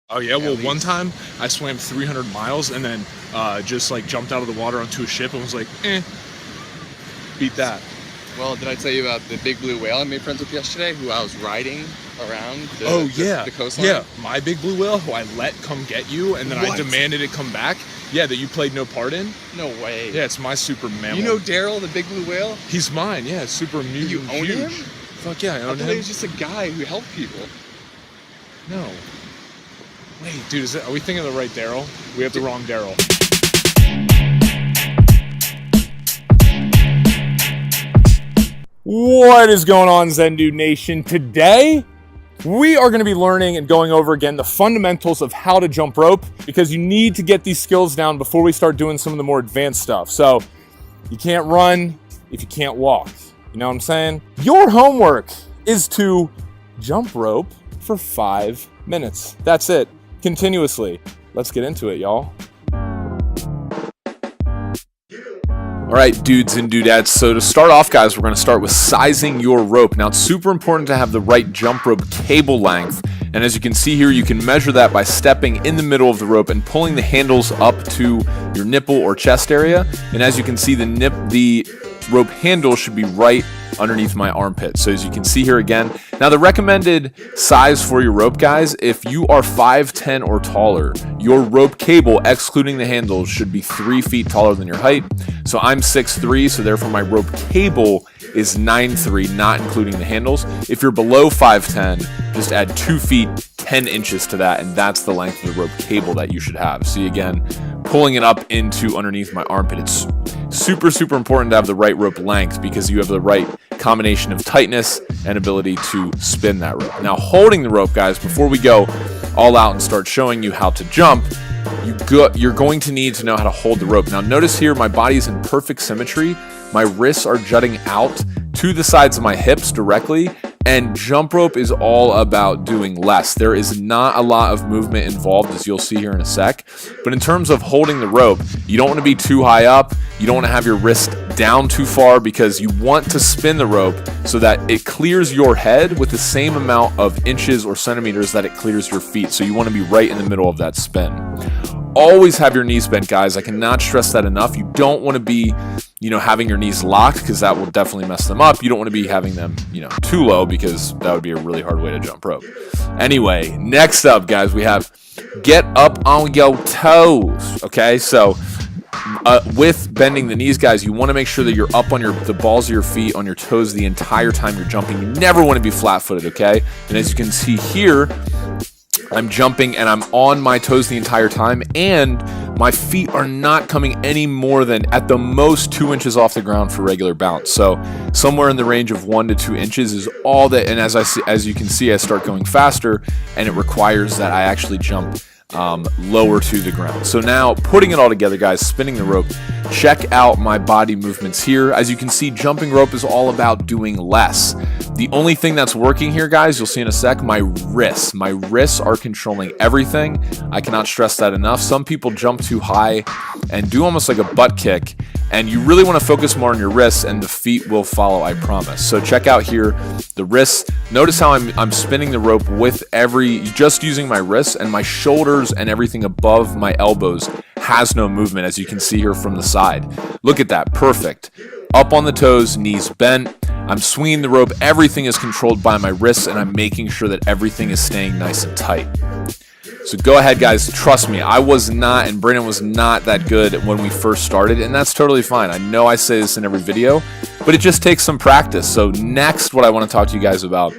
Oh yeah, well one time I swam 300 miles and then just like jumped out of the water onto a ship and was like, beat that. Well, did I tell you about the big blue whale I made friends with yesterday, who I was riding around the coastline? Yeah, my big blue whale, who I let come get you, and then I demanded it come back. Yeah, that you played no part in. No way. Yeah, it's my super mammal. You know Daryl, the big blue whale? He's mine, yeah, super mutant. You own him? Fuck yeah, I own him. I thought he was just a guy who helped people. No. Wait, dude, are we thinking of the right Daryl? We have the wrong Daryl. What is going on, Zen Dude Nation? Today, we are going to be learning and going over again the fundamentals of how to jump rope, because you need to get these skills down before we start doing some of the more advanced stuff. So, you can't run if you can't walk. You know what I'm saying? Your homework is to jump rope for 5 minutes. That's it. Continuously. Let's get into it, y'all. All right, dudes and dudettes. So to start off, guys, we're going to start with sizing your rope. Now, it's super important to have the right jump rope cable length. And as you can see here, you can measure that by stepping in the middle of the rope and pulling the handles up to your nipple or chest area. And as you can see, the rope handle should be right underneath my armpit. So as you can see here again, now the recommended size for your rope, guys, if you are 5'10" or taller, your rope cable, excluding the handles, should be 3 feet taller than your height. So I'm 6'3", so therefore my rope cable is 9'3", not including the handles. If you're below 5'10", just add 2 feet 10 inches to that, and that's the length of the rope cable that you should have. See, again, pulling it up into underneath my armpit. It's super, super important to have the right rope length, because you have the right combination of tightness and ability to spin that rope. Now, holding the rope, guys, before we go all out and start showing you how to jump, you're going to need to know how to hold the rope. Now, notice here, my body is in perfect symmetry. My wrists are jutting out to the sides of my hips directly, and jump rope is all about doing less. There is not a lot of movement involved, as you'll see here in a sec. But in terms of holding the rope, you don't want to be too high up. You don't want to have your wrist down too far, because you want to spin the rope so that it clears your head with the same amount of inches or centimeters that it clears your feet. So you want to be right in the middle of that spin. Always have your knees bent, guys. I cannot stress that enough. You don't want to be, having your knees locked, because that will definitely mess them up. You don't want to be having them, too low, because that would be a really hard way to jump rope. Anyway, next up, guys, we have get up on your toes. Okay, so with bending the knees, guys, you want to make sure that you're up on the balls of your feet, on your toes the entire time you're jumping. You never want to be flat-footed, okay? And as you can see here, I'm jumping and I'm on my toes the entire time, and my feet are not coming any more than at the most 2 inches off the ground for regular bounce. So somewhere in the range of 1 to 2 inches is all that. And as you can see, I start going faster, and it requires that I actually jump lower to the ground. So now, putting it all together, guys, spinning the rope, check out my body movements here. As you can see, jumping rope is all about doing less. The only thing that's working here, guys, you'll see in a sec, my wrists. My wrists are controlling everything. I cannot stress that enough. Some people jump too high and do almost like a butt kick, and you really want to focus more on your wrists, and the feet will follow, I promise. So check out here the wrists. Notice how I'm spinning the rope with just using my wrists, and my shoulders and everything above my elbows has no movement, as you can see here from the side. Look at that, perfect. Up on the toes, knees bent. I'm swinging the rope. Everything is controlled by my wrists, and I'm making sure that everything is staying nice and tight. So go ahead, guys. Trust me, I was not, and Brandon was not that good when we first started, and that's totally fine. I know I say this in every video, but it just takes some practice. So next, what I want to talk to you guys about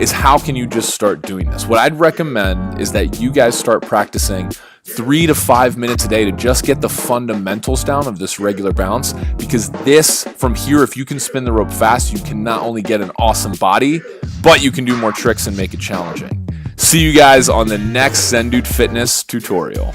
is how can you just start doing this? What I'd recommend is that you guys start practicing 3 to 5 minutes a day to just get the fundamentals down of this regular bounce, because this, from here, if you can spin the rope fast, you can not only get an awesome body, but you can do more tricks and make it challenging. See you guys on the next Zen Dude Fitness tutorial.